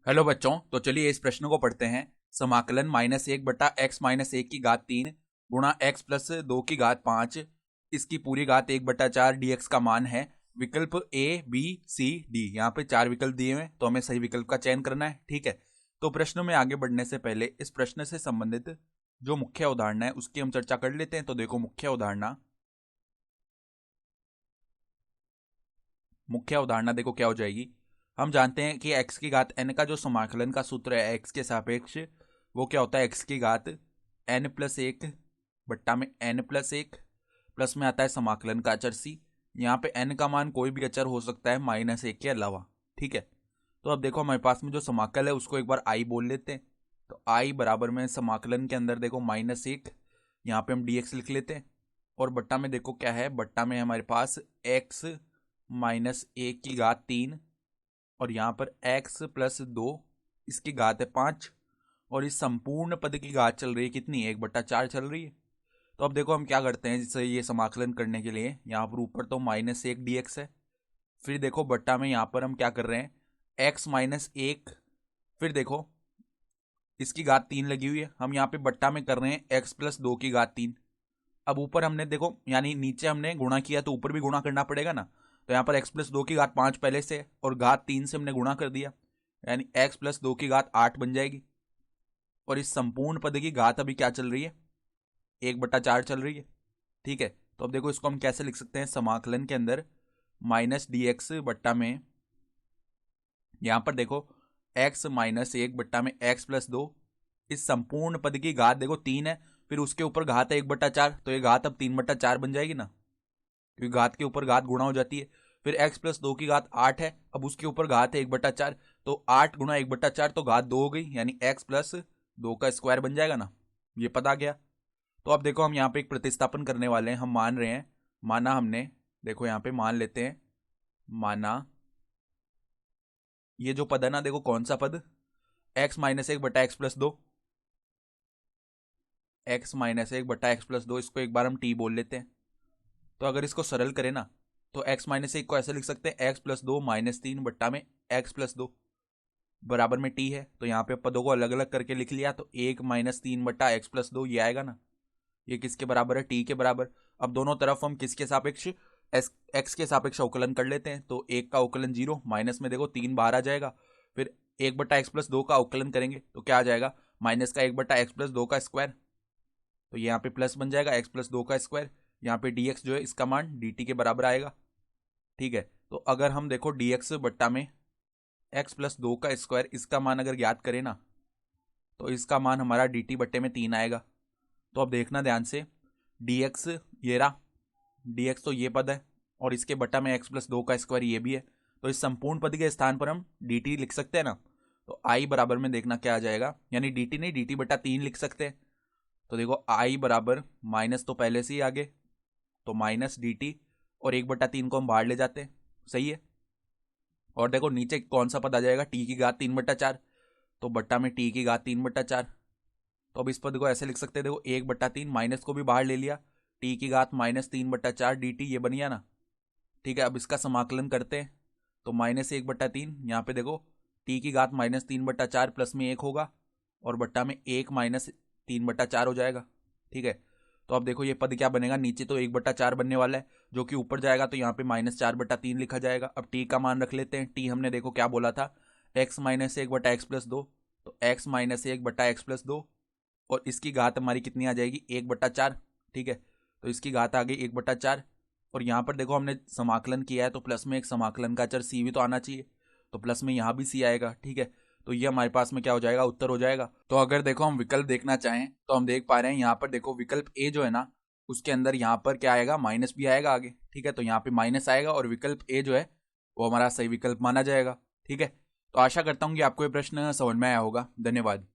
Hello बच्चों, तो चलिए इस प्रश्न को पढ़ते हैं। समाकलन -1/x-1 की घात 3 गुणा x प्लस 2 की घात 5 इसकी पूरी घात 1/4 dx का मान है। विकल्प A, B, C, D। यहाँ पे 4 विकल्प दिए हुए हैं, तो हमें सही विकल्प का चयन करना है। ठीक है, तो प्रश्न में आगे बढ़ने से पहले इस प्रश्न से संबंधित जो मुख्य अवधारणा है उसकी हम चर्चा कर लेते हैं। तो देखो, मुख्य अवधारणा देखो क्या हो जाएगी। हम जानते हैं कि x की घात n का जो समाकलन का सूत्र है x के सापेक्ष, वो क्या होता है, x की घात n+1 बट्टा में n+1 प्लस में आता है समाकलन का अचर c। यहाँ पे n का मान कोई भी अचर हो सकता है -1 के अलावा। ठीक है, तो अब देखो हमारे पास में जो समाकल है उसको एक बार i बोल लेते हैं। तो i बराबर में समाकलन के अंदर देखो -1, यहाँ पे हम dx लिख लेते हैं। और बट्टा में देखो क्या है, बट्टा में हमारे पास x -1 की घात 3 और यहाँ पर x प्लस 2 इसकी घात है 5 और इस संपूर्ण पद की घात चल रही है कितनी, 1/4 चल रही है। तो अब देखो हम क्या करते हैं, जिससे ये समाकलन करने के लिए यहाँ पर ऊपर तो -1 dx है, फिर देखो बट्टा में यहाँ पर हम क्या कर रहे हैं, x-1, फिर देखो इसकी घात 3 लगी हुई है, हम यहाँ पे बट्टा में कर रहे हैं x प्लस 2 की घात 3। अब ऊपर हमने देखो यानी नीचे हमने गुणा किया तो ऊपर भी गुणा करना पड़ेगा ना। तो यहाँ पर x प्लस 2 की घात 5 पहले से और घात 3 से हमने गुणा कर दिया, यानी x प्लस 2 की घात 8 बन जाएगी। और इस संपूर्ण पद की घात अभी क्या चल रही है, 1/4 चल रही है। ठीक है, तो अब देखो इसको हम कैसे लिख सकते हैं, समाकलन के अंदर -dx बट्टा में यहाँ पर देखो x-1 बट्टा में x प्लस 2, इस संपूर्ण पद की घात देखो 3 है, फिर उसके ऊपर घात है 1/4, तो ये घात अब 3/4 बन जाएगी ना, क्योंकि घात के ऊपर घात गुणा हो जाती है। फिर x प्लस 2 की घात 8 है, अब उसके ऊपर घात है 1/4, तो 8 गुणा 1/4 तो घात 2 हो गई, यानी x प्लस 2 का स्क्वायर बन जाएगा ना, ये पता गया। तो अब देखो हम यहाँ पे एक प्रतिस्थापन करने वाले हैं। हम मान रहे हैं, माना हमने, देखो यहाँ पे मान लेते हैं, माना ये जो पद है ना, देखो कौन सा पद, x-1/x+2, x-1/x+2, इसको एक बार हम t बोल लेते हैं। तो अगर इसको सरल करें ना, तो x-1 को ऐसे लिख सकते हैं, x+2 -3 बट्टा में x+2 बराबर में t है। तो यहाँ पे पदों को अलग अलग करके लिख लिया, तो 1 -3 बट्टा x+2 ये आएगा ना, ये किसके बराबर है, t के बराबर। अब दोनों तरफ हम किसके सापेक्ष, x के सापेक्ष अवकलन कर लेते हैं। तो 1 का अवकलन 0, माइनस में देखो 3 बाहर आ जाएगा, फिर 1/x+2 का अवकलन करेंगे तो क्या आ जाएगा, माइनस का 1/x+2 का स्क्वायर। तो यहाँ पे प्लस बन जाएगा x प्लस 2 का स्क्वायर, यहाँ पे dx जो है इसका मान dt के बराबर आएगा। ठीक है, तो अगर हम देखो dx बट्टा में x प्लस 2 का स्क्वायर, इसका मान अगर ज्ञात करें ना, तो इसका मान हमारा dt बट्टे में 3 आएगा। तो अब देखना ध्यान से, dx ये रहा, dx तो ये पद है और इसके बट्टा में x प्लस 2 का स्क्वायर ये भी है, तो इस संपूर्ण पद के स्थान पर हम dt लिख सकते हैं ना। तो i बराबर में देखना क्या आ जाएगा, यानी dt नहीं, dt बट्टा 3 लिख सकते हैं। तो देखो i बराबर माइनस तो पहले से ही आगे, तो माइनस dt और 1/3 को हम बाहर ले जाते हैं, सही है। और देखो नीचे कौन सा पद आ जाएगा, t की घात 3/4, तो बट्टा में t की घात 3/4। तो अब इस पद को ऐसे लिख सकते हैं, देखो 1/3 माइनस को भी बाहर ले लिया, t की घात -3/4 dt ये बन गया ना। ठीक है, अब इसका समाकलन करते हैं, तो -1/3, यहाँ पे देखो t की घात -3/4 प्लस में 1 होगा और बट्टा में 1 -3/4 हो जाएगा। ठीक है, तो अब देखो ये पद क्या बनेगा, नीचे तो 1/4 बनने वाला है, जो कि ऊपर जाएगा तो यहाँ पे -4/3 लिखा जाएगा। अब t का मान रख लेते हैं, t हमने देखो क्या बोला था, x-1/x+2, तो x-1/x+2 और इसकी घात हमारी कितनी आ जाएगी, 1/4। ठीक है, तो इसकी घात आ गई 1/4 और यहाँ पर देखो हमने समाकलन किया है, तो प्लस में एक समाकलन का चर c भी तो आना चाहिए, तो प्लस में यहाँ भी c आएगा। ठीक है, तो ये हमारे पास में क्या हो जाएगा, उत्तर हो जाएगा। तो अगर देखो हम विकल्प देखना चाहें तो हम देख पा रहे हैं, यहाँ पर देखो विकल्प ए जो है ना, उसके अंदर यहाँ पर क्या आएगा, माइनस भी आएगा आगे। ठीक है, तो यहाँ पे माइनस आएगा और विकल्प ए जो है वो हमारा सही विकल्प माना जाएगा। ठीक है, तो आशा करता हूँ कि आपको ये प्रश्न समझ में आया होगा। धन्यवाद।